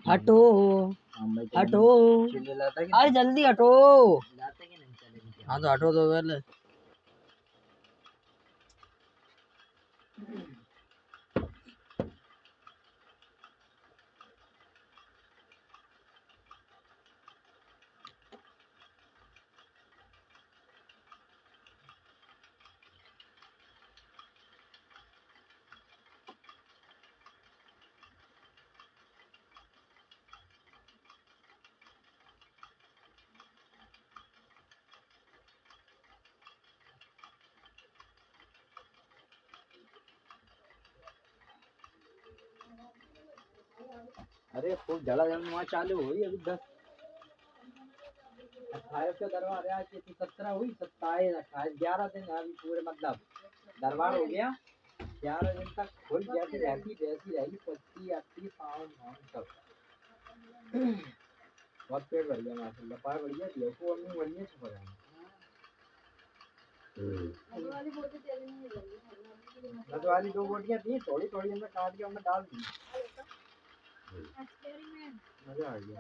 हटो हटो, अरे जल्दी हटो। हाँ तो हटो तो पहले। अरे खूब झड़ाझड़ वहाँ चालू हुई अभी 28 का दरबार है आज की 17 हुई 27 28 11 दिन अभी पूरे मतलब दरबार हो गया 11 दिन तक खुल जैसी रहती वैसी रहेगी 25 28 सावन सब बहुत पेट भर गया माशाल्लाह पार बढ़िया दिया को हमने बढ़िया छुपा रहा वाली 2 बोटियां थी थोड़ी थोड़ी हमने काट के हमने डाल दी मजा आ गया